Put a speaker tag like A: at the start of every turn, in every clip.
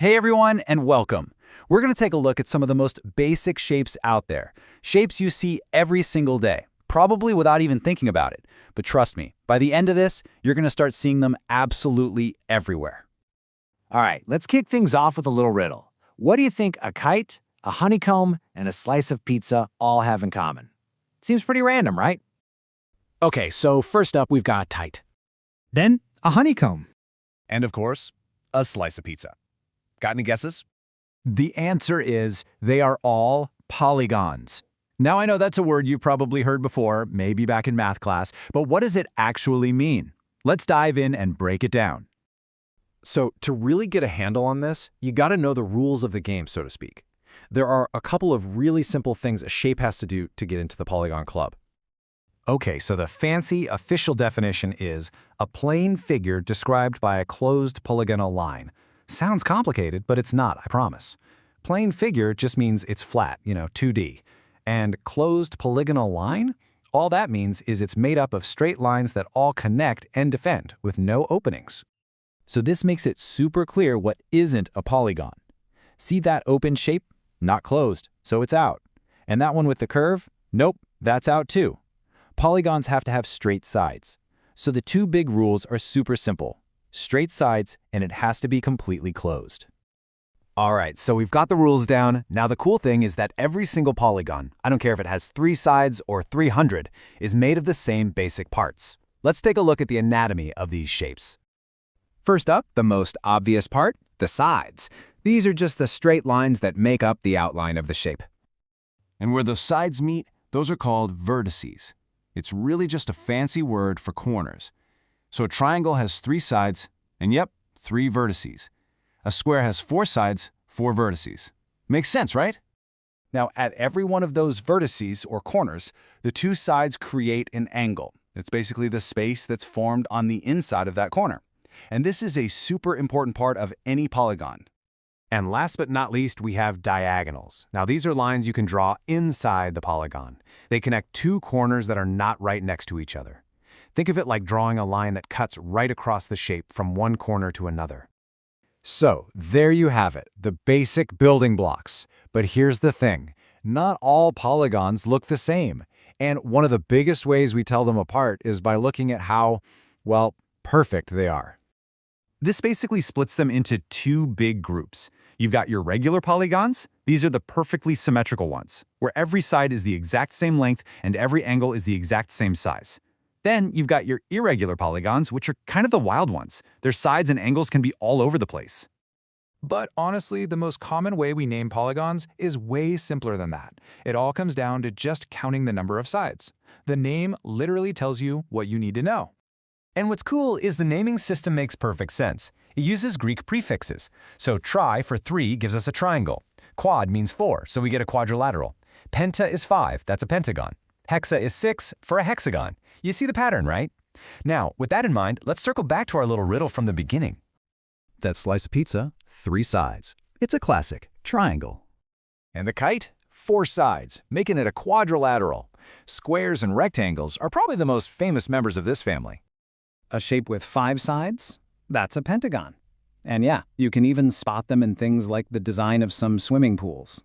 A: Hey everyone, and welcome. We're going to take a look at some of the most basic shapes out there. Shapes you see every single day, probably without even thinking about it. But trust me, by the end of this, you're going to start seeing them absolutely everywhere.
B: All right, let's kick things off with a little riddle. What do you think a kite, a honeycomb, and a slice of pizza all have in common? Seems pretty random, right?
C: Okay, so first up we've got kite.
D: Then a honeycomb.
E: And of course, a slice of pizza. Got any guesses?
A: The answer is they are all polygons. Now I know that's a word you've probably heard before, maybe back in math class, but what does it actually mean? Let's dive in and break it down.
C: So to really get a handle on this, you gotta know the rules of the game, so to speak. There are a couple of really simple things a shape has to do to get into the Polygon Club. Okay, so the fancy official definition is a plane figure described by a closed polygonal line. Sounds complicated, but it's not, I promise. Plane figure just means it's flat, 2D. And closed polygonal line? All that means is it's made up of straight lines that all connect and defend with no openings.
A: So this makes it super clear what isn't a polygon. See that open shape? Not closed, so it's out. And that one with the curve? Nope, that's out too. Polygons have to have straight sides. So the two big rules are super simple. Straight sides, and it has to be completely closed.
C: All right, so we've got the rules down. Now the cool thing is that every single polygon, I don't care if it has 3 sides or 300, is made of the same basic parts. Let's take a look at the anatomy of these shapes.
F: First up, the most obvious part, the sides. These are just the straight lines that make up the outline of the shape.
E: And where the sides meet, those are called vertices. It's really just a fancy word for corners. So a triangle has 3 sides, and yep, 3 vertices. A square has 4 sides, 4 vertices. Makes sense, right?
A: Now, at every one of those vertices or corners, the 2 sides create an angle. It's basically the space that's formed on the inside of that corner. And this is a super important part of any polygon.
C: And last but not least, we have diagonals. Now these are lines you can draw inside the polygon. They connect 2 corners that are not right next to each other. Think of it like drawing a line that cuts right across the shape from one corner to another.
B: So, there you have it, the basic building blocks. But here's the thing, not all polygons look the same. And one of the biggest ways we tell them apart is by looking at how, well, perfect they are.
A: This basically splits them into 2 big groups. You've got your regular polygons. These are the perfectly symmetrical ones, where every side is the exact same length and every angle is the exact same size. Then you've got your irregular polygons, which are kind of the wild ones. Their sides and angles can be all over the place.
D: But honestly, the most common way we name polygons is way simpler than that. It all comes down to just counting the number of sides. The name literally tells you what you need to know.
G: And what's cool is the naming system makes perfect sense. It uses Greek prefixes. So tri for 3 gives us a triangle. Quad means 4, so we get a quadrilateral. Penta is 5, that's a pentagon. Hexa is 6 for a hexagon. You see the pattern, right? Now, with that in mind, let's circle back to our little riddle from the beginning.
H: That slice of pizza, 3 sides. It's a classic triangle.
B: And the kite? 4 sides, making it a quadrilateral. Squares and rectangles are probably the most famous members of this family.
I: A shape with 5 sides? That's a pentagon. And yeah, you can even spot them in things like the design of some swimming pools.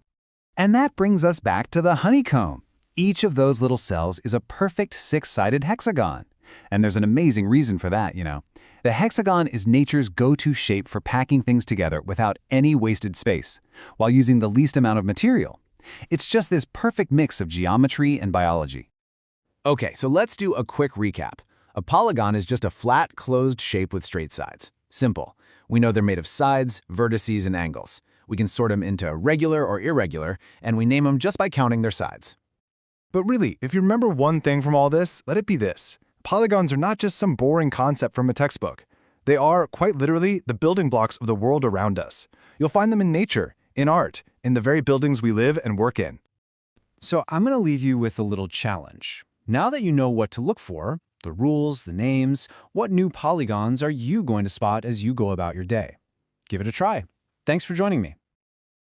B: And that brings us back to the honeycomb. Each of those little cells is a perfect 6-sided hexagon. And there's an amazing reason for that, The hexagon is nature's go-to shape for packing things together without any wasted space, while using the least amount of material. It's just this perfect mix of geometry and biology. Okay, so let's do a quick recap. A polygon is just a flat, closed shape with straight sides. Simple. We know they're made of sides, vertices, and angles. We can sort them into regular or irregular, and we name them just by counting their sides.
D: But really, if you remember one thing from all this, let it be this. Polygons are not just some boring concept from a textbook. They are, quite literally, the building blocks of the world around us. You'll find them in nature, in art, in the very buildings we live and work in.
A: So I'm going to leave you with a little challenge. Now that you know what to look for, the rules, the names, what new polygons are you going to spot as you go about your day? Give it a try. Thanks for joining me.